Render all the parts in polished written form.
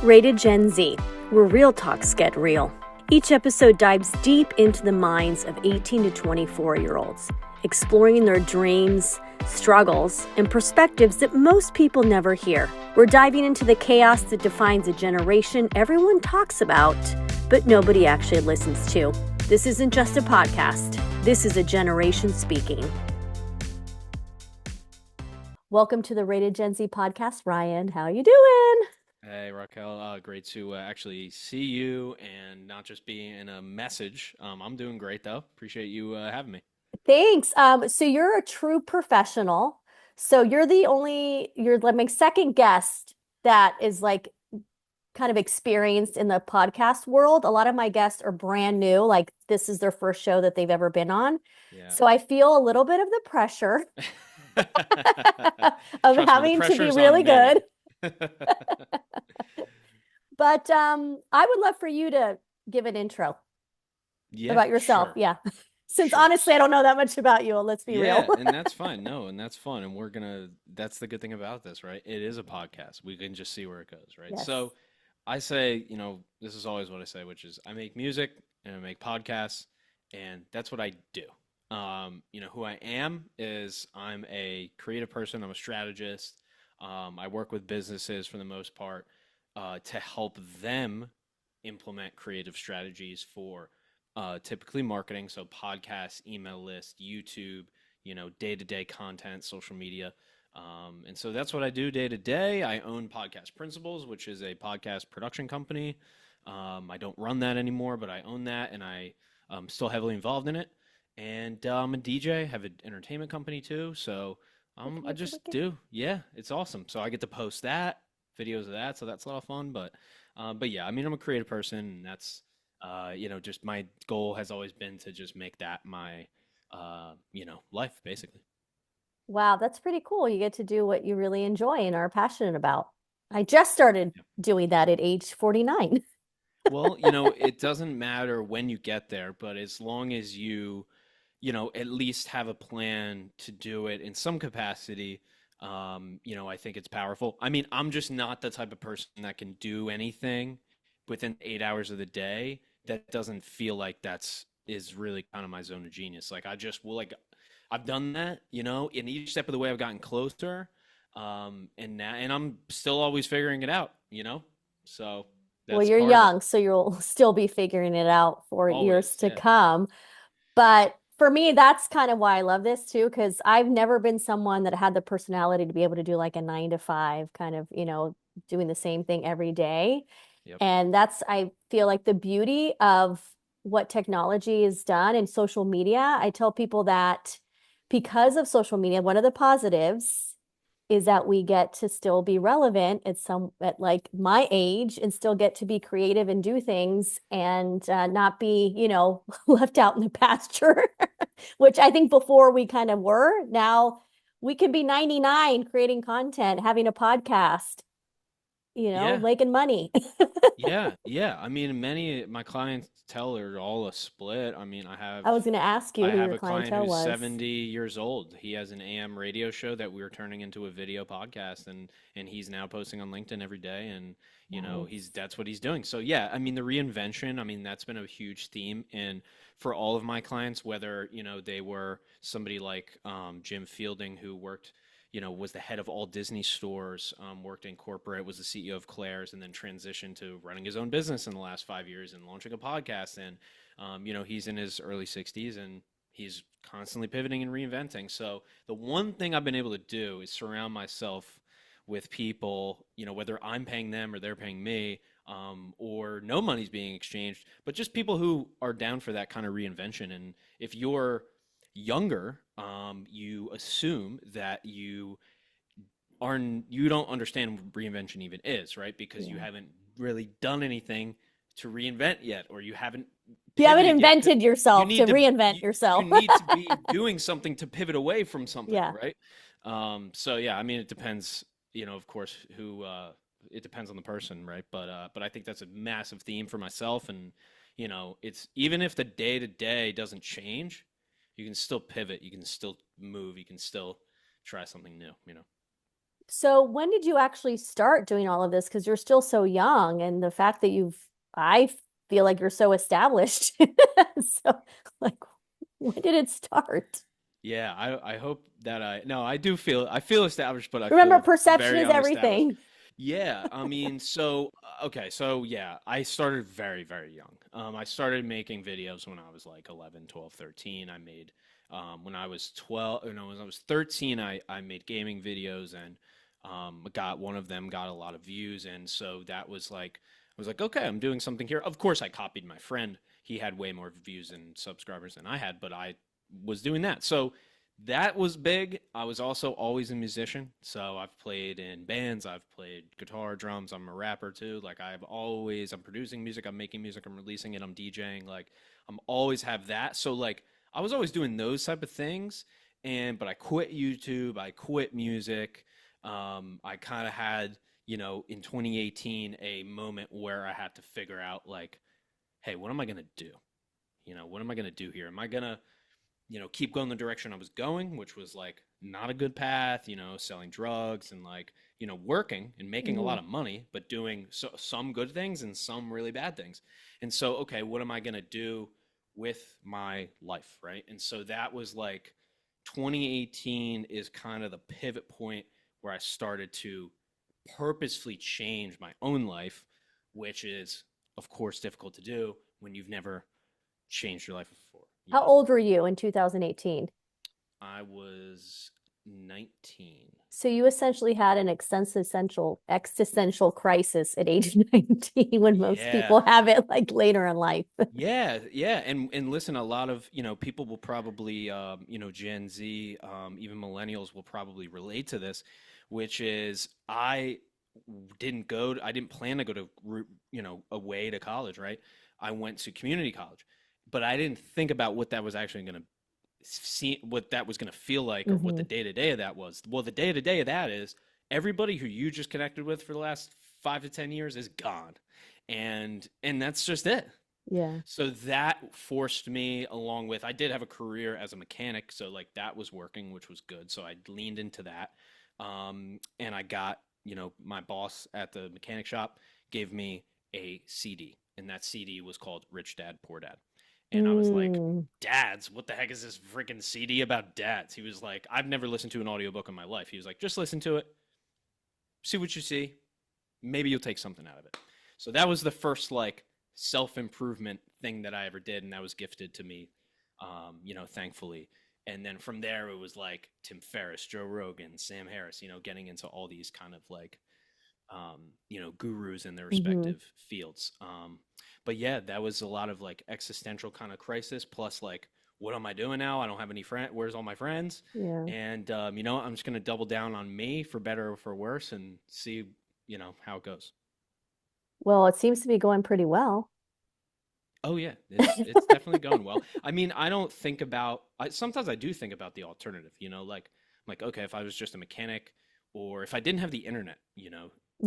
Rated Gen Z, where real talks get real. Each episode dives deep into the minds of 18 to 24-year-olds, exploring their dreams, struggles, and perspectives that most people never hear. We're diving into the chaos that defines a generation everyone talks about, but nobody actually listens to. This isn't just a podcast. This is a generation speaking. Welcome to the Rated Gen Z podcast. Ryan, how you doing? Hey Raquel, great to actually see you and not just be in a message. I'm doing great though. Appreciate you having me. Thanks. So you're a true professional. So you're like my second guest that is like kind of experienced in the podcast world. A lot of my guests are brand new, like this is their first show that they've ever been on. Yeah. So I feel a little bit of the pressure of Trust me, the having to be pressure's really on me. good. But I would love for you to give an intro Yeah, about yourself. sure. Yeah. Since Sure. honestly, I don't know that much about you. Let's be Yeah, real. and that's fine. No, and that's fun. And that's the good thing about this, right? It is a podcast. We can just see where it goes, right? Yes. So I say, this is always what I say, which is I make music and I make podcasts, and that's what I do. Who I am is I'm a creative person. I'm a strategist. I work with businesses for the most part to help them implement creative strategies for typically marketing, so podcasts, email list, YouTube, day-to-day content, social media. And so that's what I do day to day. I own Podcast Principles, which is a podcast production company. I don't run that anymore, but I own that, and I'm still heavily involved in it. And I'm a DJ, have an entertainment company too. So I just do. Yeah, it's awesome. So I get to post videos of that. So that's a lot of fun. But yeah, I mean, I'm a creative person, and that's, just my goal has always been to just make that my, life basically. Wow, that's pretty cool. You get to do what you really enjoy and are passionate about. I just started doing that at age 49. Well, it doesn't matter when you get there, but as long as you, at least have a plan to do it in some capacity, I think it's powerful. I mean, I'm just not the type of person that can do anything within 8 hours of the day that doesn't feel like is really kind of my zone of genius. Like I just will like I've done that, in each step of the way I've gotten closer. And I'm still always figuring it out, So Well, that's you're part of it. young, so you'll still be figuring it out for years Always, to yeah. come. But for me, that's kind of why I love this too, because I've never been someone that had the personality to be able to do like a 9 to 5 kind of, doing the same thing every day. Yep. And I feel like the beauty of what technology has done and social media. I tell people that because of social media, one of the positives is that we get to still be relevant at like my age and still get to be creative and do things and not be, left out in the pasture, which I think before we kind of were. Now we can be 99 creating content, having a podcast, Yeah. making money. Yeah. Yeah. I mean, many my clientele are all a split. I mean, I was going to ask you I who have your a client clientele who's was. 70 years old. He has an AM radio show that we're turning into a video podcast, and he's now posting on LinkedIn every day, and Nice. that's what he's doing. So yeah, I mean the reinvention, I mean that's been a huge theme, and for all of my clients, whether they were somebody like Jim Fielding, who worked, was the head of all Disney stores, worked in corporate, was the CEO of Claire's, and then transitioned to running his own business in the last 5 years and launching a podcast. And he's in his early 60s, and he's constantly pivoting and reinventing. So the one thing I've been able to do is surround myself with people, whether I'm paying them or they're paying me, or no money's being exchanged, but just people who are down for that kind of reinvention. And if you're younger, you assume that you don't understand what reinvention even is, right? Because you Yeah. haven't really done anything to reinvent yet, or you haven't You haven't pivoted yet. 'Cause invented you yourself to need to reinvent you yourself. need to be doing something to pivot away from something, Yeah. right? So yeah, I mean, it depends, of course, who it depends on the person, right? But I think that's a massive theme for myself, and it's even if the day to day doesn't change, you can still pivot, you can still move, you can still try something new. So when did you actually start doing all of this? Because you're still so young, and the fact that I feel like you're so established. So, like, when did it start? Yeah, I hope that no, I feel established, but I Remember, feel perception very is unestablished. everything. Yeah, I mean, so okay, so yeah, I started very, very young. I started making videos when I was like 11, 12, 13. I made when I was 12, or no, when I was 13, I made gaming videos and got one of them got a lot of views, and so that was like I was like, okay, I'm doing something here. Of course, I copied my friend. He had way more views and subscribers than I had, but I was doing that. So that was big. I was also always a musician. So I've played in bands, I've played guitar, drums. I'm a rapper too. Like I'm producing music, I'm making music, I'm releasing it, I'm DJing. Like I'm always have that. So like I was always doing those type of things. But I quit YouTube, I quit music. I kind of had, in 2018, a moment where I had to figure out like, hey, what am I going to do? What am I going to do here? Am I going to keep going the direction I was going, which was like not a good path, selling drugs and like, working and making a Hmm. lot of money, but doing some good things and some really bad things. And so, okay, what am I going to do with my life? Right. And so that was like 2018 is kind of the pivot point where I started to purposefully change my own life, which is, of course, difficult to do when you've never changed your life before, How old were you in 2018? I was 19. So you essentially had an existential crisis at age 19 when most Yeah. people have it like later in life. Yeah, yeah. And listen, a lot of, people will probably Gen Z, even millennials will probably relate to this, which is I didn't plan to go to away to college, right? I went to community college. But I didn't think about what that was actually going to see what that was going to feel like or what the Hmm. day to day of that was. Well, the day to day of that is everybody who you just connected with for the last 5 to 10 years is gone, and that's just it. Yeah. So that forced me, along with I did have a career as a mechanic, so like that was working, which was good. So I leaned into that, and I got my boss at the mechanic shop gave me a CD, and that CD was called Rich Dad Poor Dad. And I was like, Mm. dads, what the heck is this freaking CD about dads? He was like, I've never listened to an audiobook in my life. He was like, just listen to it, see what you see. Maybe you'll take something out of it. So that was the first like self improvement thing that I ever did. And that was gifted to me, thankfully. And then from there, it was like Tim Ferriss, Joe Rogan, Sam Harris, getting into all these kind of like, gurus in their Hmm. respective fields. But yeah, that was a lot of like existential kind of crisis. Plus, like, what am I doing now? I don't have any friends. Where's all my friends? Yeah. And I'm just gonna double down on me for better or for worse, and see, how it goes. Well, it seems to be going pretty well. Oh yeah, it's definitely going well. I mean, I don't think about. Sometimes I do think about the alternative. Like okay, if I was just a mechanic, or if I didn't have the internet,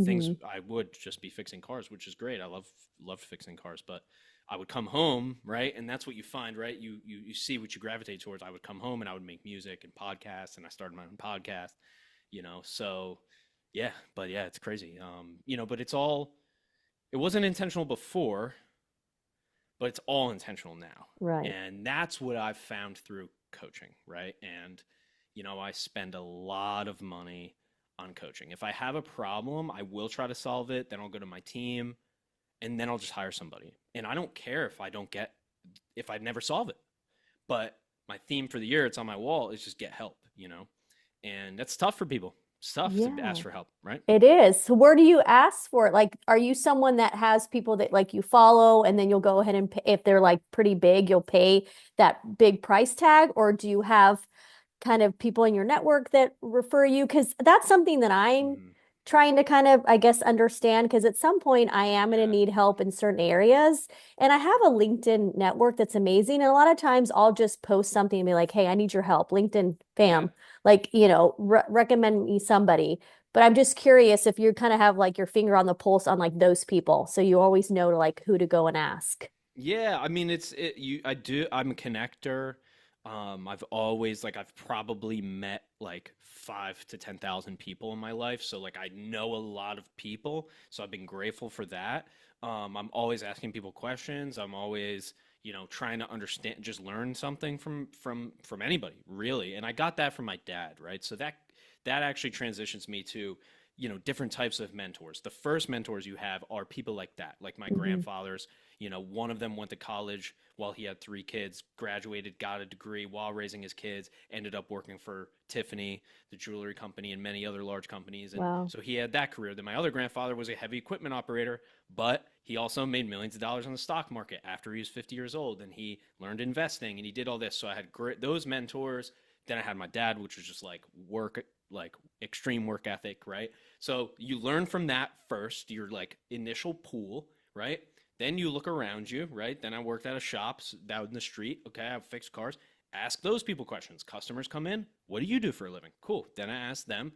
things Hmm. I would just be fixing cars, which is great. I loved fixing cars, but I would come home, right, and that's what you find, right? You see what you gravitate towards. I would come home and I would make music and podcasts, and I started my own podcast. So yeah, but yeah, it's crazy. But it wasn't intentional before, but it's all intentional now. Right. And that's what I've found through coaching, right? And, I spend a lot of money on coaching. If I have a problem, I will try to solve it. Then I'll go to my team and then I'll just hire somebody. And I don't care if I never solve it. But my theme for the year, it's on my wall, is just get help. And that's tough for people. It's tough to Yeah. ask for help, right? It is. So where do you ask for it? Like, are you someone that has people that like you follow and then you'll go ahead and pay, if they're like pretty big, you'll pay that big price tag? Or do you have kind of people in your network that refer you? Because that's something that I'm Mm-hmm. trying to kind of, I guess, understand. Because at some point I am going to Yeah. need help in certain areas. And I have a LinkedIn network that's amazing. And a lot of times I'll just post something and be like, hey, I need your help. LinkedIn Yeah. fam, like, recommend me somebody. But I'm just curious if you kind of have like your finger on the pulse on like those people. So you always know like who to go and ask. Yeah, I mean it's it you I do I'm a connector. I've always like I've probably met like 5 to 10,000 people in my life, so like I know a lot of people. So I've been grateful for that. I'm always asking people questions. I'm always, trying to understand, just learn something from anybody, really. And I got that from my dad, right? So that actually transitions me to, different types of mentors. The first mentors you have are people like that, like my Hmm. grandfathers. One of them went to college while he had 3 kids, graduated, got a degree while raising his kids, ended up working for Tiffany, the jewelry company, and many other large companies. And Wow. so he had that career. Then my other grandfather was a heavy equipment operator, but he also made millions of dollars on the stock market after he was 50 years old. And he learned investing and he did all this. So I had those mentors. Then I had my dad, which was just like work, like extreme work ethic, right? So you learn from that first, your like initial pool, right? Then you look around you, right? Then I worked at a shop down in the street. Okay, I have fixed cars. Ask those people questions. Customers come in. What do you do for a living? Cool. Then I ask them.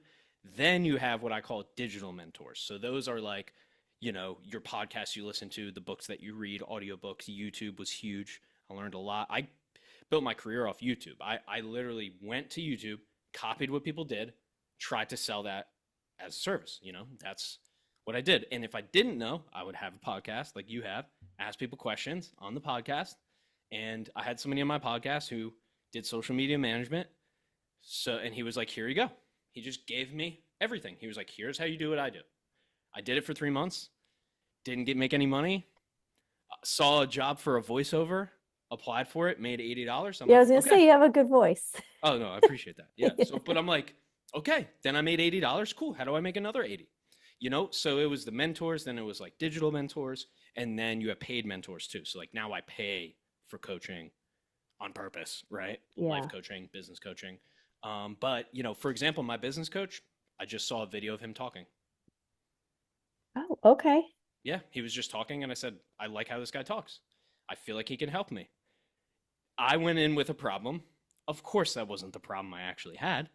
Then you have what I call digital mentors. So those are like, your podcasts you listen to, the books that you read, audiobooks. YouTube was huge. I learned a lot. I built my career off YouTube. I literally went to YouTube, copied what people did, tried to sell that as a service. That's what I did. And if I didn't know, I would have a podcast like you have, ask people questions on the podcast. And I had somebody on my podcast who did social media management. So, and he was like, here you go. He just gave me everything. He was like, here's how you do what I do. I did it for 3 months, didn't make any money, saw a job for a voiceover, applied for it, made $80. I'm Yeah, I like, was gonna okay. say you have a good voice. Oh no, I appreciate that. Yeah. So, but I'm like, okay, then I made $80. Cool. How do I make another 80? So it was the mentors, then it was like digital mentors, and then you have paid mentors too. So like now I pay for coaching on purpose, right? Life Yeah. coaching, business coaching. But for example, my business coach, I just saw a video of him talking. Oh, okay. Yeah, he was just talking, and I said, I like how this guy talks. I feel like he can help me. I went in with a problem. Of course, that wasn't the problem I actually had,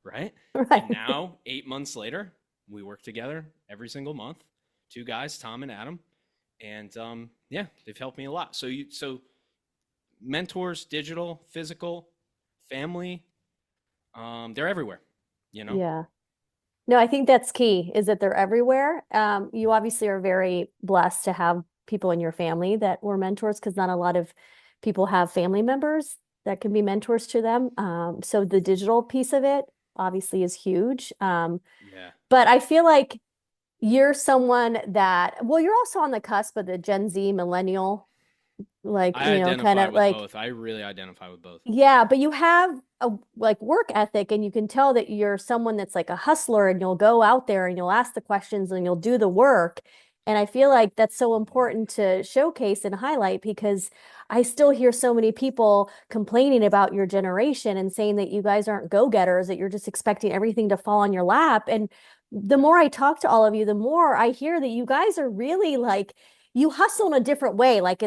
right? And Right. now, 8 months later, we work together every single month. 2 guys, Tom and Adam, and yeah, they've helped me a lot. So mentors, digital, physical, family, they're everywhere. You know. Yeah. No, I think that's key is that they're everywhere. You obviously are very blessed to have people in your family that were mentors because not a lot of people have family members that can be mentors to them. So the digital piece of it obviously is huge. Yeah, But I feel like you're someone that, well, you're also on the cusp of the Gen Z millennial, like, I kind identify of with like both. I really identify with both. yeah, but you have a like work ethic and you can tell that you're someone that's like a hustler and you'll go out there and you'll ask the questions and you'll do the work. And I feel like that's so important to showcase and highlight because I still hear so many people complaining about your generation and saying that you guys aren't go-getters, that you're just expecting everything to fall on your lap. And the more I talk to all of you, the more I hear that you guys are really like you hustle in a different way. Like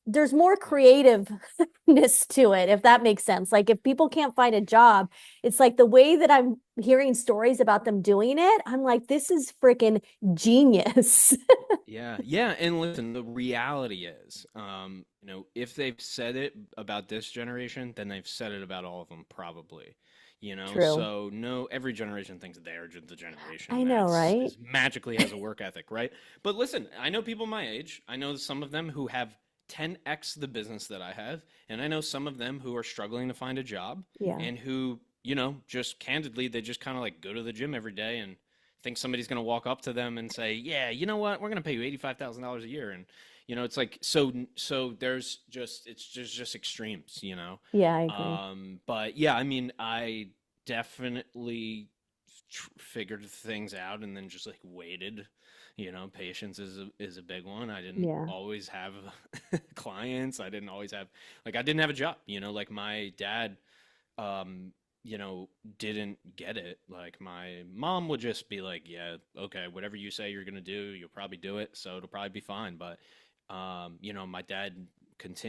there's more Yeah. creativeness to it, if that makes sense. Like if people can't find a job, it's like the way that I'm hearing stories about them doing it, I'm like, this is freaking genius. Yeah, yeah, and listen, the reality is, if they've said it about this generation, then they've said it about all of them, probably. True. So no, every generation thinks they're the generation I know, that's right? is magically has a work ethic, right? But listen, I know people my age. I know some of them who have 10x the business that I have, and I know some of them who are struggling to find a job Yeah. and who, just candidly, they just kind of like go to the gym every day and think somebody's going to walk up to them and say, "Yeah, you know what? We're going to pay you $85,000 a year." And it's like so there's just extremes, Yeah, I agree. But yeah, I mean, I definitely figured things out and then just like waited. Patience is a big one. I didn't Yeah. always have clients. I didn't always have I didn't have a job. Like my dad um, didn't get it. Like my mom would just be like, "Yeah, okay, whatever you say you're gonna do, you'll probably do it, so it'll probably be fine." But my dad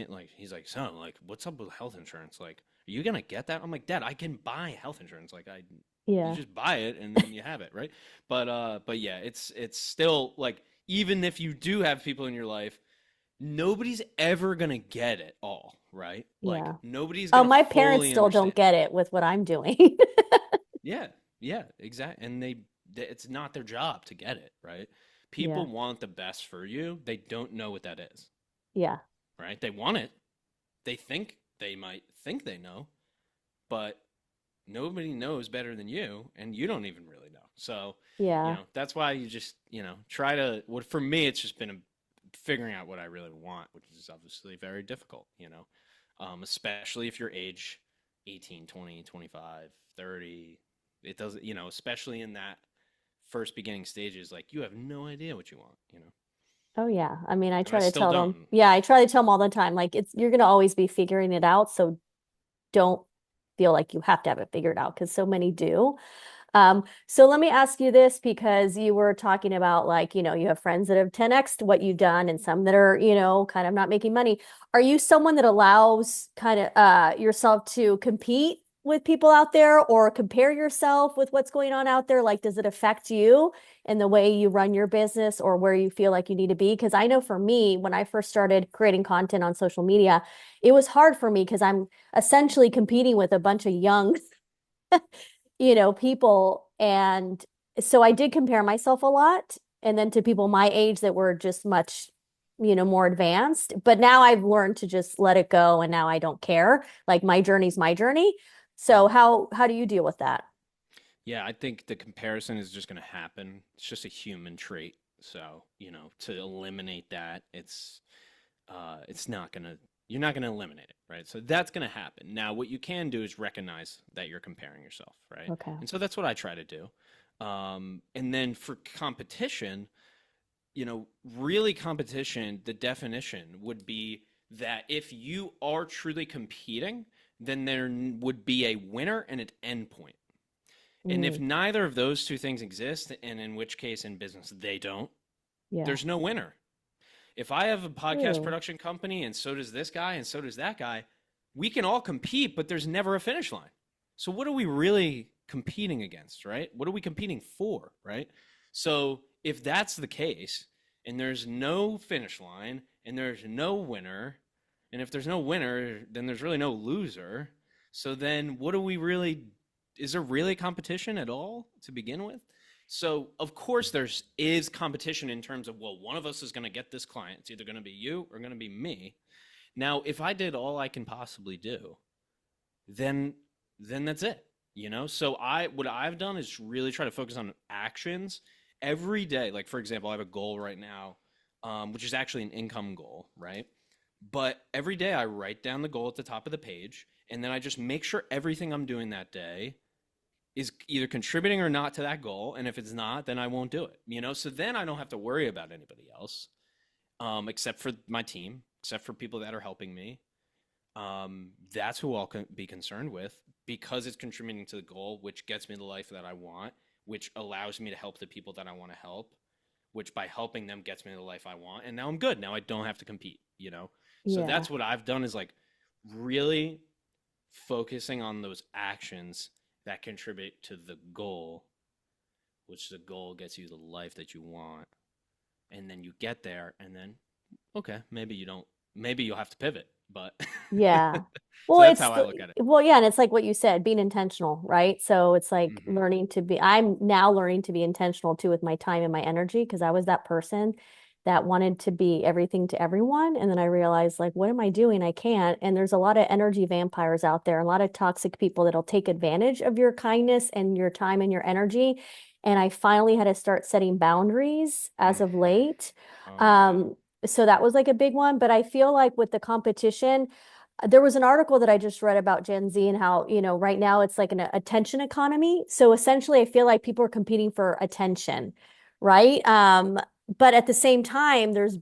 like he's like, "Son, like, what's up with health insurance? Like, are you gonna get that?" I'm like, "Dad, I can buy health insurance. Like, you Yeah. just buy it and then you have it, right?" But yeah, it's still like even if you do have people in your life nobody's ever gonna get it all, right? Like Yeah. nobody's Oh, gonna my parents fully still don't understand. get it with what I'm doing. Yeah, yeah, exactly. And it's not their job to get it, right? Yeah. People want the best for you. They don't know what that is, Yeah. right? They want it. They think they might think they know, but nobody knows better than you, and you don't even really know. So, Yeah. that's why you just, try to, what for me, it's just been figuring out what I really want, which is obviously very difficult, especially if you're age 18, 20, 25, 30. It doesn't, especially in that first beginning stages, like you have no idea what you want. Oh yeah. I mean, I And I try to still tell them. don't. Yeah, I try to tell them all the time. Like you're gonna always be figuring it out, so don't feel like you have to have it figured out because so many do. So let me ask you this because you were talking about like, you have friends that have 10x what you've done and some that are, kind of not making money. Are you someone that allows kind of yourself to compete with people out there or compare yourself with what's going on out there? Like, does it affect you in the way you run your business or where you feel like you need to be? Because I know for me, when I first started creating content on social media, it was hard for me because I'm essentially competing with a bunch of young people. And so I did compare myself a lot and then to people my age that were just much, more advanced. But now I've learned to just let it go and now I don't care. Like my journey's my journey. So Mhm. how do you deal with that? Yeah, I think the comparison is just going to happen. It's just a human trait. So, to eliminate that, it's not going to you're not going to eliminate it, right? So that's going to happen. Now, what you can do is recognize that you're comparing yourself, right? Okay. And so that's what I try to do. And then for competition, really competition, the definition would be that if you are truly competing, then there would be a winner and an end point. And if Mm, neither of those two things exist, and in which case in business they don't, yeah. there's no winner. If I have a podcast True. production company and so does this guy and so does that guy, we can all compete, but there's never a finish line. So what are we really competing against, right? What are we competing for, right? So if that's the case and there's no finish line and there's no winner, and if there's no winner, then there's really no loser. So then what do we really is there really competition at all to begin with? So of course there's is competition in terms of, well, one of us is going to get this client. It's either going to be you or going to be me. Now, if I did all I can possibly do, then that's it. So I what I've done is really try to focus on actions every day. Like for example, I have a goal right now, which is actually an income goal, right? But every day I write down the goal at the top of the page, and then I just make sure everything I'm doing that day is either contributing or not to that goal. And if it's not, then I won't do it. So then I don't have to worry about anybody else, except for my team, except for people that are helping me. That's who I'll be concerned with because it's contributing to the goal, which gets me the life that I want, which allows me to help the people that I want to help, which by helping them gets me the life I want. And now I'm good. Now I don't have to compete. So Yeah. that's what I've done is like really focusing on those actions that contribute to the goal, which the goal gets you the life that you want. And then you get there, and then, okay, maybe you don't, maybe you'll have to pivot, but Yeah. so Well, that's how I look at it. yeah, and it's like what you said, being intentional, right? So it's like Hmm. I'm now learning to be intentional too with my time and my energy because I was that person that wanted to be everything to everyone. And then I realized, like, what am I doing? I can't. And there's a lot of energy vampires out there, a lot of toxic people that'll take advantage of your kindness and your time and your energy. And I finally had to start setting boundaries as of Hmm. late. Oh yeah. Um, so that was like a big one. But I feel like with the competition, there was an article that I just read about Gen Z and how, right now it's like an attention economy. So essentially, I feel like people are competing for attention, right? But at the same time, there's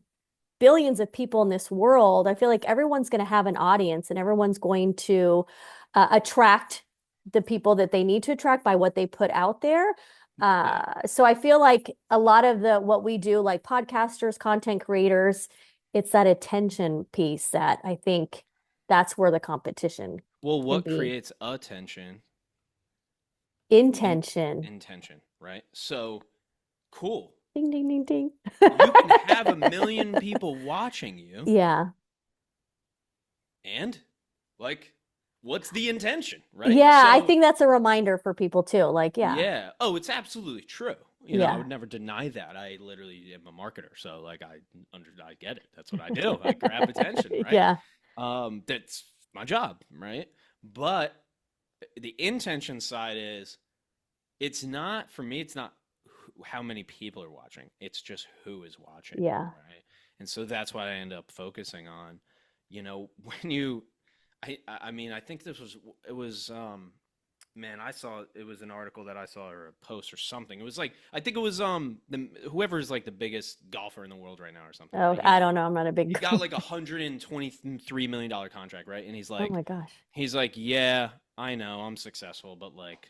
billions of people in this world. I feel like everyone's going to have an audience and everyone's going to attract the people that they need to attract by what they put out there. Yeah. So I feel like a lot of the what we do, like podcasters, content creators, it's that attention piece that I think that's where the competition Well, can what be. creates attention? In Intention. intention, right? So cool. Ding, ding, ding, ding. You can have a million people watching you, Yeah. and like, what's the intention, right? Yeah, I So, think that's a reminder for people too. Like, yeah, yeah. Oh, it's absolutely true. I yeah, would never deny that. I literally am a marketer, so like I get it. That's what I do. I grab attention, right? yeah, That's my job, right? But the intention side is it's not for me, it's not how many people are watching. It's just who is watching, yeah, right? And so that's what I end up focusing on. When you I mean, I think it was man, I saw it was an article that I saw or a post or something. It was like I think it was whoever is like the biggest golfer in the world right now or something, Oh, right? I don't know. I'm not a big. He got like $123 million contract, right? And Oh my gosh. he's like, yeah, I know I'm successful, but like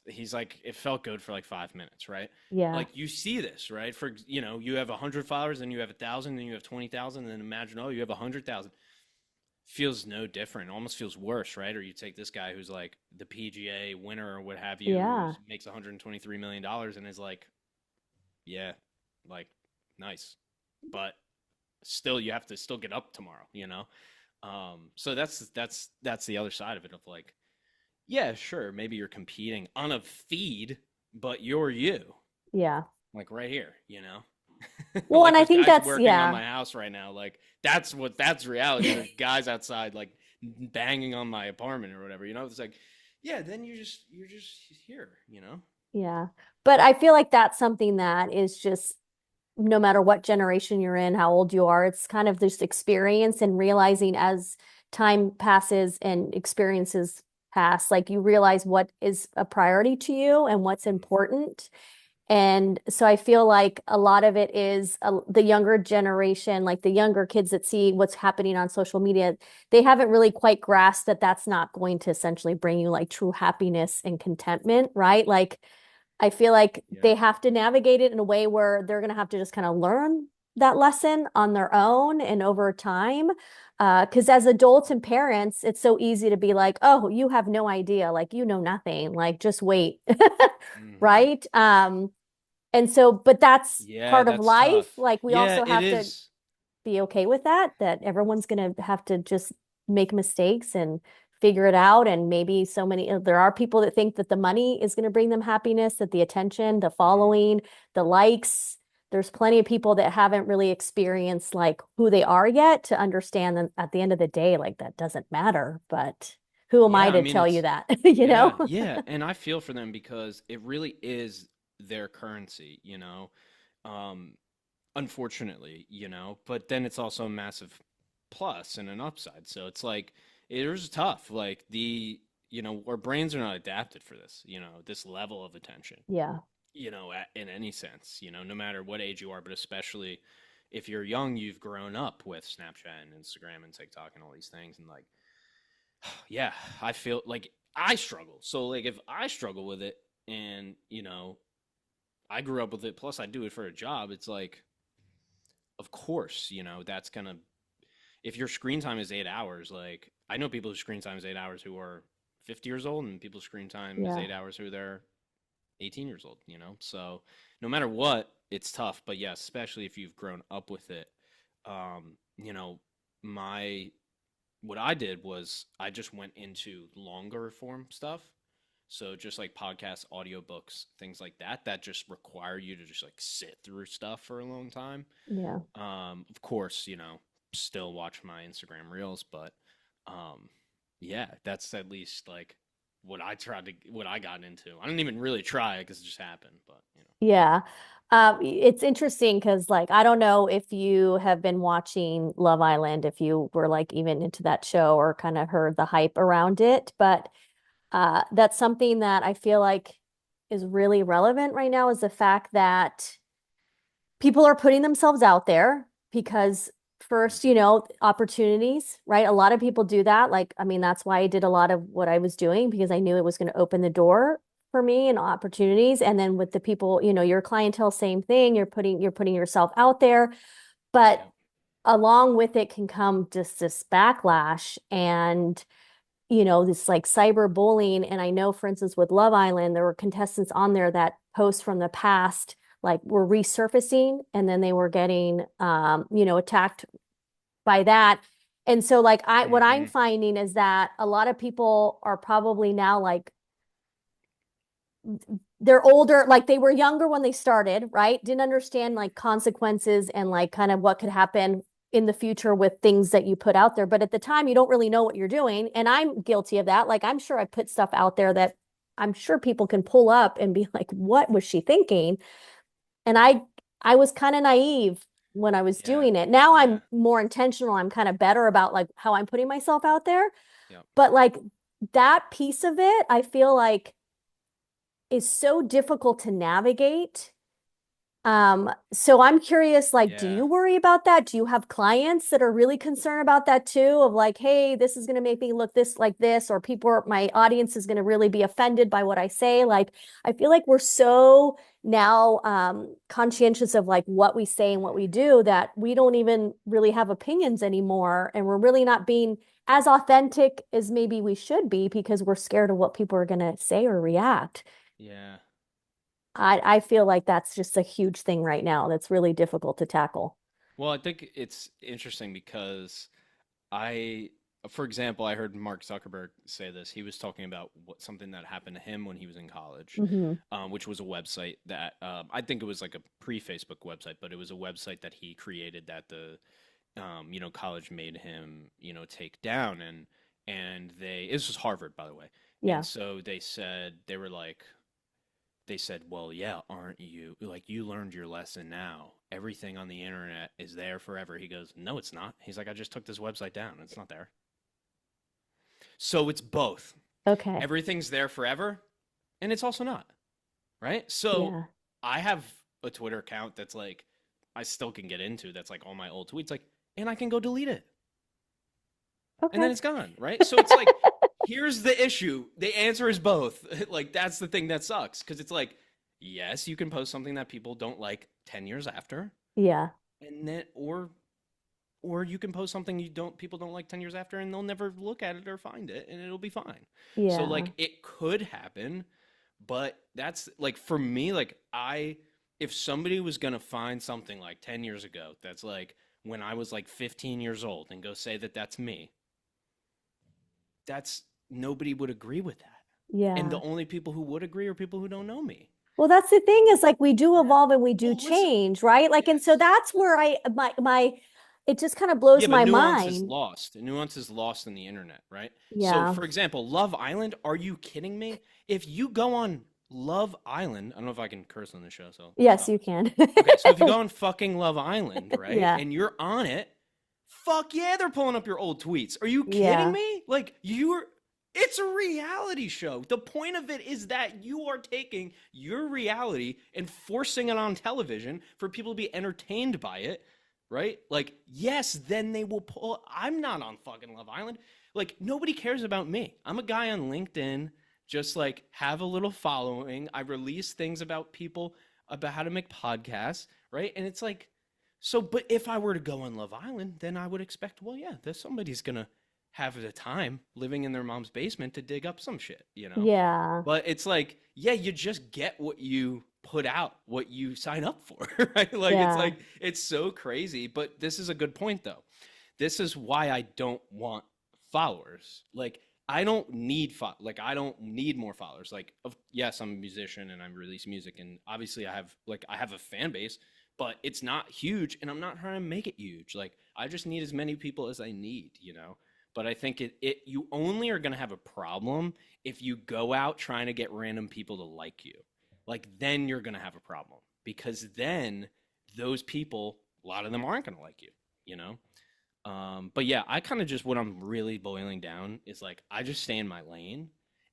he's like, it felt good for like 5 minutes, right? Yeah, Like you see this, right? For you have 100 followers, and you have 1,000, and you have 20,000, and then imagine, oh, you have 100,000. Feels no different. Almost feels worse, right? Or you take this guy who's like the PGA winner or what have you, who yeah, makes $123 million and is like, yeah, like nice, but still you have to still get up tomorrow. So that's the other side of it of like, yeah, sure, maybe you're competing on a feed, but you're you, yeah. like right here. Well, Like and I there's think guys that's, working on yeah. my house right now. Like that's reality. There's guys outside like banging on my apartment or whatever. It's like, yeah, then you're just here. Yeah. But I feel like that's something that is just no matter what generation you're in, how old you are, it's kind of this experience and realizing as time passes and experiences pass, like you realize what is a priority to you and what's Mm, important. And so I feel like a lot of it is the younger generation, like the younger kids that see what's happening on social media, they haven't really quite grasped that that's not going to essentially bring you like true happiness and contentment, right? Like I feel like yeah. they have to navigate it in a way where they're going to have to just kind of learn that lesson on their own and over time. Because as adults and parents, it's so easy to be like, oh, you have no idea, like you know nothing, like just wait. Hmm. Right? And so, but that's Yeah, part of that's life. tough. Like we Yeah, also it have to is. be okay with that everyone's going to have to just make mistakes and figure it out. And maybe there are people that think that the money is going to bring them happiness, that the attention, the Mm, following, the likes, there's plenty of people that haven't really experienced like who they are yet to understand that at the end of the day, like that doesn't matter. But who am I yeah, I to mean tell you it's that, you know? yeah, yeah, and I feel for them because it really is their currency. Um, unfortunately. But then it's also a massive plus and an upside. So it's like it is tough. Like our brains are not adapted for this level of attention. Yeah. In any sense. No matter what age you are, but especially if you're young, you've grown up with Snapchat and Instagram and TikTok and all these things, and like, yeah, I feel like I struggle. So like, if I struggle with it, and I grew up with it, plus I do it for a job, it's like of course, that's gonna if your screen time is 8 hours, like I know people whose screen time is 8 hours who are 50 years old, and people's screen time is Yeah. 8 hours who they're 18 years old. So no matter what, it's tough. But yeah, especially if you've grown up with it. Um, you know, my what I did was I just went into longer form stuff. So just like podcasts, audiobooks, things like that just require you to just like sit through stuff for a long time. Yeah. Of course, still watch my Instagram reels, but um, yeah, that's at least like what I got into. I didn't even really try it because it just happened, but. Yeah. It's interesting because like I don't know if you have been watching Love Island, if you were like even into that show or kind of heard the hype around it, but that's something that I feel like is really relevant right now is the fact that people are putting themselves out there because first, opportunities, right? A lot of people do that. Like, I mean, that's why I did a lot of what I was doing because I knew it was going to open the door for me and opportunities. And then with the people, your clientele, same thing. You're putting yourself out there, but Yeah. along with it can come just this backlash and this like cyberbullying. And I know, for instance, with Love Island, there were contestants on there that post from the past like were resurfacing and then they were getting attacked by that. And so like what I'm Hmm. finding is that a lot of people are probably now like they're older, like they were younger when they started, right? Didn't understand like consequences and like kind of what could happen in the future with things that you put out there. But at the time, you don't really know what you're doing. And I'm guilty of that. Like I'm sure I put stuff out there that I'm sure people can pull up and be like, what was she thinking? And I was kind of naive when I was Yeah. doing it. Now Yeah. I'm more intentional. I'm kind of better about like how I'm putting myself out there. Yep. But like that piece of it, I feel like is so difficult to navigate. So I'm curious, like, do Yeah. you worry about that? Do you have clients that are really concerned about that too? Of like, hey, this is going to make me look this like this, or my audience is going to really be offended by what I say. Like, I feel like we're so now conscientious of like what we say and what we do that we don't even really have opinions anymore. And we're really not being as authentic as maybe we should be because we're scared of what people are going to say or react. Yeah. I feel like that's just a huge thing right now that's really difficult to tackle. Well, I think it's interesting because I, for example, I heard Mark Zuckerberg say this. He was talking about something that happened to him when he was in college, Hmm. which was a website that I think it was like a pre-Facebook website, but it was a website that he created that the college made him take down, and this was Harvard, by the way, and Yeah. so they were like they said, well, yeah, aren't you like you learned your lesson now? Everything on the internet is there forever. He goes, no, it's not. He's like, I just took this website down. It's not there. So it's both. Okay. Everything's there forever, and it's also not, right? So Yeah. I have a Twitter account that's like, I still can get into that's like all my old tweets, like, and I can go delete it, and then Okay. it's gone, right? So it's like, here's the issue. The answer is both. Like, that's the thing that sucks because it's like, yes, you can post something that people don't like 10 years after, Yeah. and then or you can post something you don't people don't like 10 years after and they'll never look at it or find it and it'll be fine. So Yeah. like it could happen, but that's like for me, like I if somebody was going to find something like 10 years ago that's like when I was like 15 years old and go say that that's me, that's nobody would agree with that. And the Yeah. only people who would agree are people who don't know me. Well, that's the thing is like we do Yeah. evolve and we do Well, listen. change, right? Like, and so Yes. that's where it just kind of blows Yeah, but my nuance is mind. lost. Nuance is lost in the internet, right? So, Yeah. for example, Love Island, are you kidding me? If you go on Love Island, I don't know if I can curse on the show, so Yes, stop you me. can. Okay, so if you go on fucking Love Island, right, Yeah. and you're on it, fuck yeah, they're pulling up your old tweets. Are you kidding Yeah. me? Like, it's a reality show. The point of it is that you are taking your reality and forcing it on television for people to be entertained by it, right? Like, yes, then they will pull. I'm not on fucking Love Island. Like, nobody cares about me. I'm a guy on LinkedIn, just like have a little following. I release things about people, about how to make podcasts, right? And it's like, so, but if I were to go on Love Island, then I would expect, well, yeah, there's somebody's gonna have the time living in their mom's basement to dig up some shit, you know? Yeah. But it's like, yeah, you just get what you put out, what you sign up for, right? Yeah. It's so crazy. But this is a good point, though. This is why I don't want followers. Like, I don't need more followers. Like, yes, I'm a musician and I release music, and obviously I have a fan base, but it's not huge, and I'm not trying to make it huge. Like, I just need as many people as I need, you know? But I think you only are going to have a problem if you go out trying to get random people to like you. Like, then you're going to have a problem because then those people, a lot of them aren't going to like you, you know? But yeah, I kind of just what I'm really boiling down is like I just stay in my lane,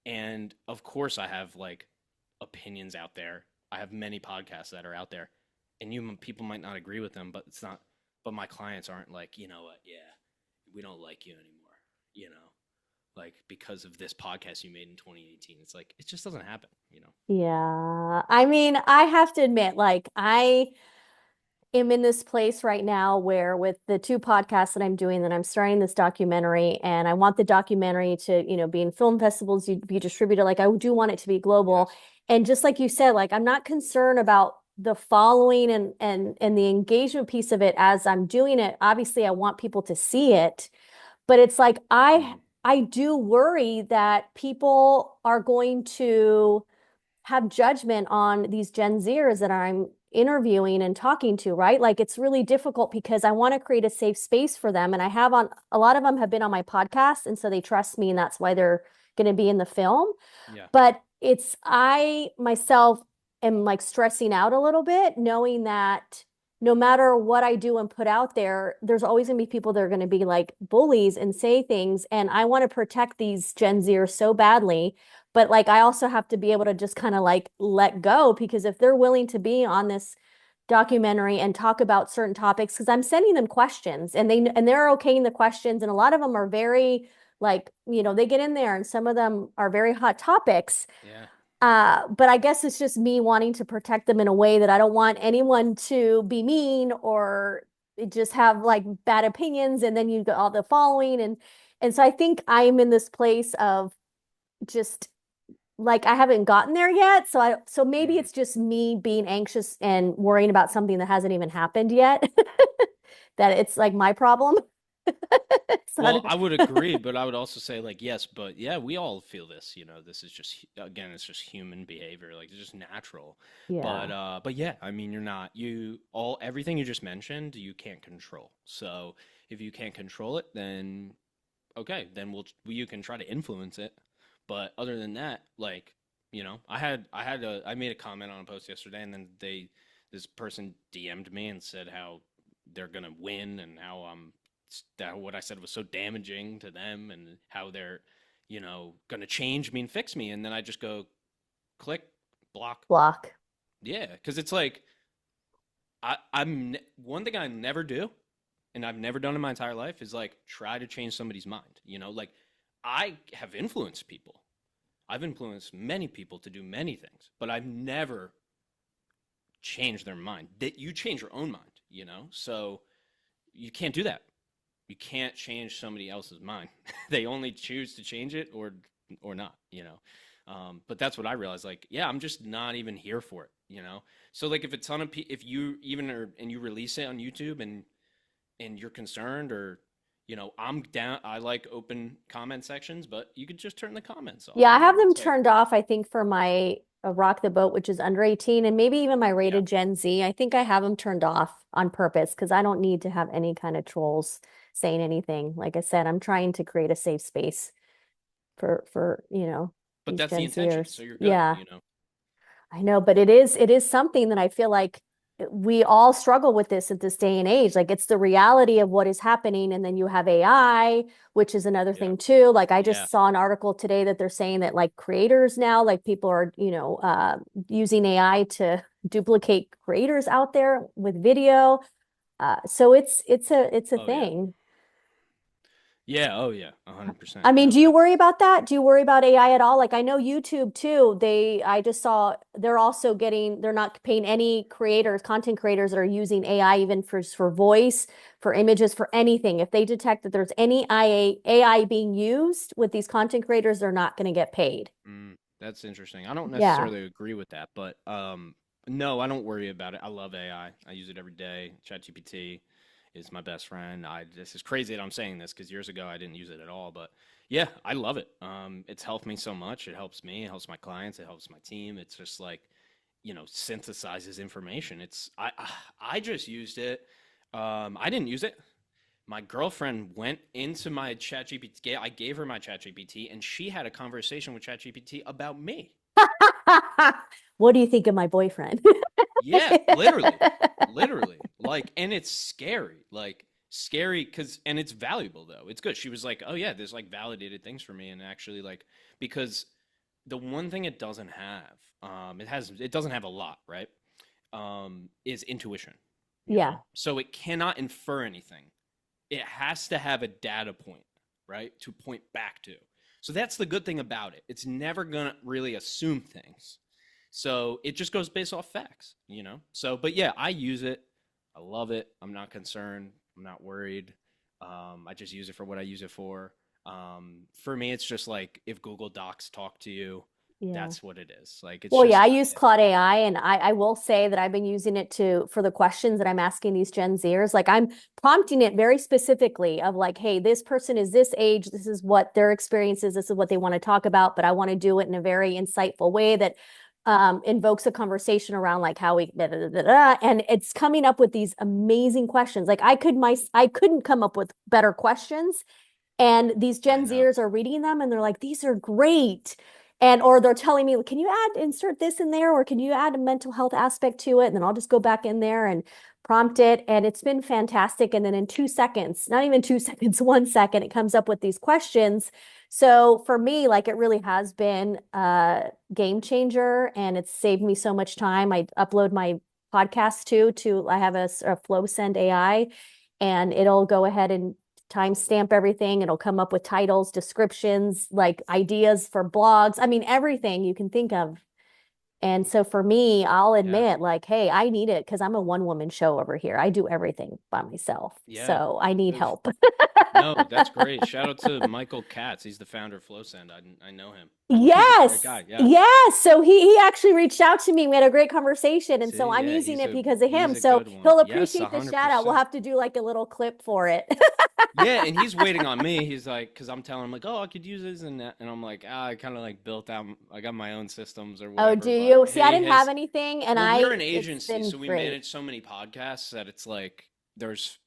and of course I have like opinions out there. I have many podcasts that are out there, and you people might not agree with them, but it's not. But my clients aren't like, you know what? Yeah, we don't like you anymore. You know, like because of this podcast you made in 2018. It's like it just doesn't happen. You know. Yeah. I mean, I have to admit, like, I am in this place right now where with the two podcasts that I'm doing, that I'm starting this documentary and I want the documentary to, be in film festivals, be distributed. Like I do want it to be global. Yes. And just like you said, like I'm not concerned about the following and the engagement piece of it as I'm doing it, obviously I want people to see it, but it's like Mhm. I do worry that people are going to have judgment on these Gen Zers that I'm interviewing and talking to, right? Like it's really difficult because I want to create a safe space for them. And I have on a lot of them have been on my podcast. And so they trust me, and that's why they're going to be in the film. Yeah. But it's, I myself am like stressing out a little bit, knowing that no matter what I do and put out there, there's always going to be people that are going to be like bullies and say things. And I want to protect these Gen Zers so badly. But like, I also have to be able to just kind of like let go, because if they're willing to be on this documentary and talk about certain topics, because I'm sending them questions and they're okaying the questions. And a lot of them are very like, they get in there and some of them are very hot topics. Yeah. But I guess it's just me wanting to protect them in a way that I don't want anyone to be mean or just have like bad opinions. And then you got all the following. And so I think I'm in this place of just like I haven't gotten there yet. So maybe Mhm. it's just me being anxious and worrying about something that hasn't even happened yet. That it's like my problem. It's Well, not, I would agree, but I would also say like yes, but yeah, we all feel this, this is just again, it's just human behavior, like it's just natural. yeah. But yeah, I mean, you're not you all everything you just mentioned, you can't control. So, if you can't control it, then okay, then you can try to influence it. But other than that, like, I made a comment on a post yesterday, and then this person DM'd me and said how they're gonna win and how that what I said was so damaging to them and how they're gonna change me and fix me, and then I just go click block. Block. Yeah, because it's like one thing I never do, and I've never done in my entire life, is like try to change somebody's mind. Like I have influenced people. I've influenced many people to do many things, but I've never changed their mind. That you change your own mind. So you can't do that. You can't change somebody else's mind. They only choose to change it or not. But that's what I realized. Like, yeah, I'm just not even here for it. So like if it's on if you even are and you release it on YouTube and you're concerned or I'm down, I like open comment sections, but you could just turn the comments off. Yeah, I have them It's like turned off, I think, for my Rock the Boat, which is under 18, and maybe even my yeah, rated Gen Z. I think I have them turned off on purpose because I don't need to have any kind of trolls saying anything. Like I said, I'm trying to create a safe space for but these that's the Gen intention, Zers. so you're good. Yeah. I know, but it is something that I feel like we all struggle with this at this day and age. Like it's the reality of what is happening. And then you have AI, which is another Yeah, thing too. Like I yeah. just saw an article today that they're saying that like creators now, like people are, using AI to duplicate creators out there with video. So it's a Oh yeah, thing. yeah. Oh yeah, 100%. I mean, No, do you worry that's about that? Do you worry about AI at all? Like I know YouTube too, I just saw they're not paying any creators, content creators that are using AI even for voice, for images, for anything. If they detect that there's any AI being used with these content creators, they're not going to get paid. that's interesting. I don't Yeah. necessarily agree with that, but no, I don't worry about it. I love AI. I use it every day. ChatGPT is my best friend. This is crazy that I'm saying this because years ago I didn't use it at all, but yeah, I love it. It's helped me so much. It helps me. It helps my clients. It helps my team. It's just like synthesizes information. I just used it. I didn't use it. My girlfriend went into my ChatGPT. I gave her my ChatGPT, and she had a conversation with ChatGPT about me. What do you think of my boyfriend? Yeah, literally, literally. Like, and it's scary. Like, scary and it's valuable though. It's good. She was like, "Oh yeah, there's like validated things for me," and actually like because the one thing it doesn't have, it doesn't have a lot, right? Is intuition. Yeah. So it cannot infer anything. It has to have a data point, right, to point back to. So that's the good thing about it. It's never gonna really assume things. So it just goes based off facts. So, but yeah, I use it. I love it. I'm not concerned. I'm not worried. I just use it for what I use it for. For me, it's just like if Google Docs talk to you, Yeah. that's what it is. Like it's Well, yeah, I just use Claude AI, and I will say that I've been using it to for the questions that I'm asking these Gen Zers. Like I'm prompting it very specifically of like, hey, this person is this age, this is what their experience is, this is what they want to talk about, but I want to do it in a very insightful way that invokes a conversation around like how we da, da, da, da, and it's coming up with these amazing questions. Like I couldn't come up with better questions, and these I Gen know. Zers are reading them and they're like, these are great. And or they're telling me, can you insert this in there, or can you add a mental health aspect to it? And then I'll just go back in there and prompt it. And it's been fantastic. And then in 2 seconds, not even 2 seconds, 1 second, it comes up with these questions. So for me, like it really has been a game changer, and it's saved me so much time. I upload my podcast to I have a Flow Send AI, and it'll go ahead and timestamp everything. It'll come up with titles, descriptions, like ideas for blogs. I mean, everything you can think of. And so for me, I'll Yeah. admit, like, hey, I need it because I'm a one woman show over here. I do everything by myself. Yeah. So I need If- help. No, that's great. Shout out to Michael Katz. He's the founder of FlowSend. I know him. He's a great Yes. guy. Yeah. Yes. So he actually reached out to me. We had a great conversation. And so See, I'm yeah, using he's it a because of him. he's a So good one. he'll Yes, appreciate the shout out. We'll 100%. have to do like a little clip for it. Yeah, and he's waiting on me. He's like, because I'm telling him like, oh, I could use this and that, and I'm like, I kind of like built out. I got my own systems or Oh, do whatever. But you? See, I he didn't have has. anything, and Well, we're an it's agency, been so we great. manage so many podcasts that it's like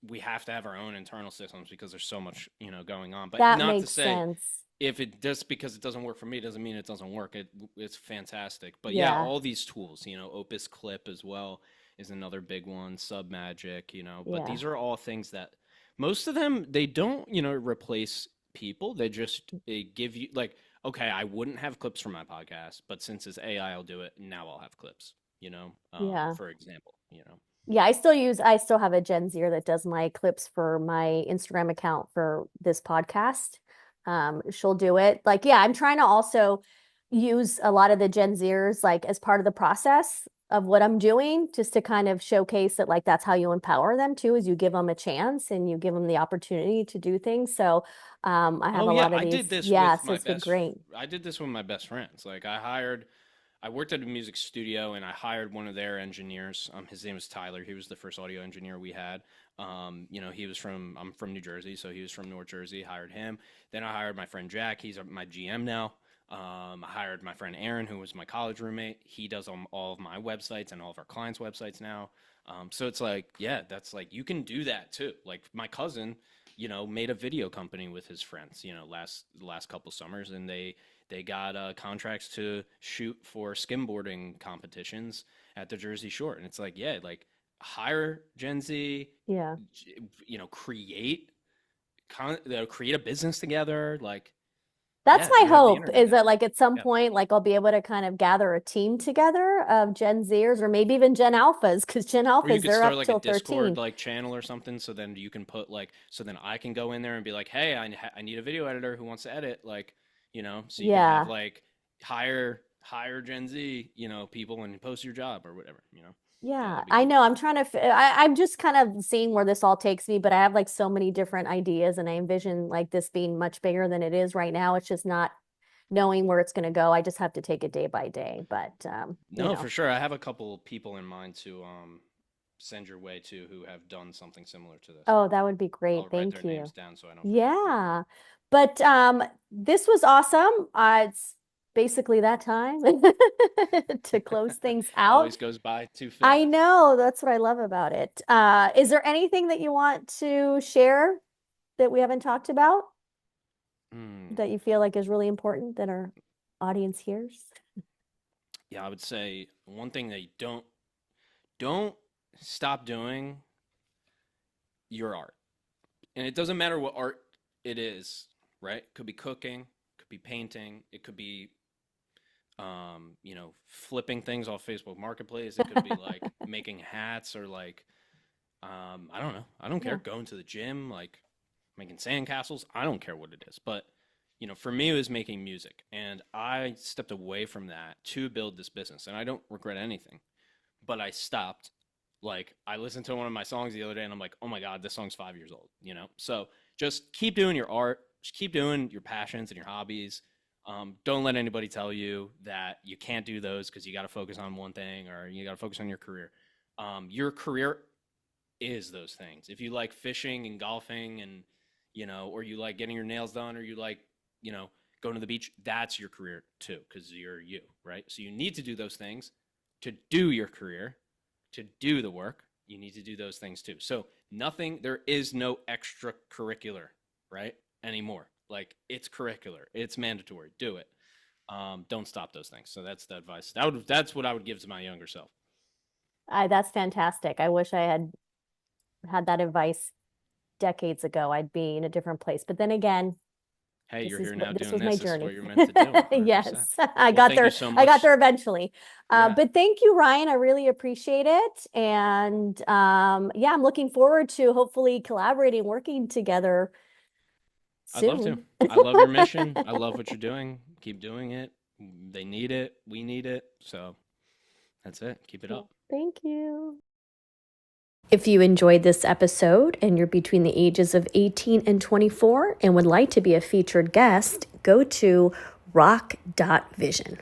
we have to have our own internal systems because there's so much going on. But That not to makes say sense. if it just because it doesn't work for me doesn't mean it doesn't work. It's fantastic. But yeah, Yeah. all these tools, Opus Clip as well is another big one, Submagic, but Yeah. these are all things that most of them they don't, replace people. They give you like, okay, I wouldn't have clips for my podcast, but since it's AI, I'll do it. Now I'll have clips, Yeah. for example. Yeah, I still have a Gen Zer that does my clips for my Instagram account for this podcast. She'll do it. Like, yeah, I'm trying to also use a lot of the Gen Zers like as part of the process of what I'm doing, just to kind of showcase that like that's how you empower them too, is you give them a chance and you give them the opportunity to do things. So I have Oh a yeah, lot of I did these. this Yeah, with so my it's been best. great. I did this with my best friends. Like I worked at a music studio and I hired one of their engineers. His name was Tyler. He was the first audio engineer we had. I'm from New Jersey, so he was from North Jersey. Hired him. Then I hired my friend Jack. He's my GM now. I hired my friend Aaron, who was my college roommate. He does all of my websites and all of our clients' websites now. So it's like, yeah, that's like you can do that too. Like my cousin, made a video company with his friends, the last couple summers, and they got contracts to shoot for skimboarding competitions at the Jersey Shore. And it's like, yeah, like hire Gen Z, Yeah. create create a business together. Like, That's yeah, my you have the hope, internet is now. that like at some Yeah. point, like I'll be able to kind of gather a team together of Gen Zers or maybe even Gen Alphas, because Gen Or you Alphas, could they're start up like a till Discord 13. like channel or something, so then you can put like, so then I can go in there and be like, hey, I need a video editor who wants to edit, like, so you can have Yeah. like hire Gen Z, people and post your job or whatever. Yeah, Yeah, that'd be I cool. know. I'm just kind of seeing where this all takes me, but I have like so many different ideas, and I envision like this being much bigger than it is right now. It's just not knowing where it's going to go. I just have to take it day by day. But No, for sure. I have a couple people in mind to send your way to who have done something similar to this. oh, that would be great. I'll write their Thank names you. down so I don't forget. Yeah. Yeah. But this was awesome. It's basically that time to close things out. Always goes by too I fast. know, that's what I love about it. Is there anything that you want to share that we haven't talked about Hmm. that you feel like is really important that our audience hears? Yeah, I would say one thing that you don't stop doing your art. And it doesn't matter what art it is, right? It could be cooking, could be painting, it could be flipping things off Facebook Marketplace. It could be like making hats or like I don't know. I don't care. Yeah. Going to the gym, like making sandcastles. I don't care what it is. But, for me, it was making music. And I stepped away from that to build this business. And I don't regret anything. But I stopped. Like, I listened to one of my songs the other day and I'm like, oh my God, this song's 5 years old, So just keep doing your art. Just keep doing your passions and your hobbies. Don't let anybody tell you that you can't do those because you got to focus on one thing or you got to focus on your career. Your career is those things. If you like fishing and golfing and, or you like getting your nails done or you like, going to the beach, that's your career too, because you're you, right? So you need to do those things to do your career, to do the work. You need to do those things too. So there is no extracurricular, right? Anymore. Like it's curricular, it's mandatory. Do it. Don't stop those things. So that's the advice. That's what I would give to my younger self. That's fantastic. I wish I had that advice decades ago. I'd be in a different place. But then again, Hey, you're here now this doing was my this. This is journey. what you're meant to do. 100%. Yes, I Well, got thank you there. so I got much. there eventually. Yeah, But thank you, Ryan. I really appreciate it. And yeah, I'm looking forward to hopefully collaborating, working together I'd love to. soon. I love your mission. I love what you're doing. Keep doing it. They need it. We need it. So that's it. Keep it up. Thank you. If you enjoyed this episode and you're between the ages of 18 and 24 and would like to be a featured guest, go to rock.vision.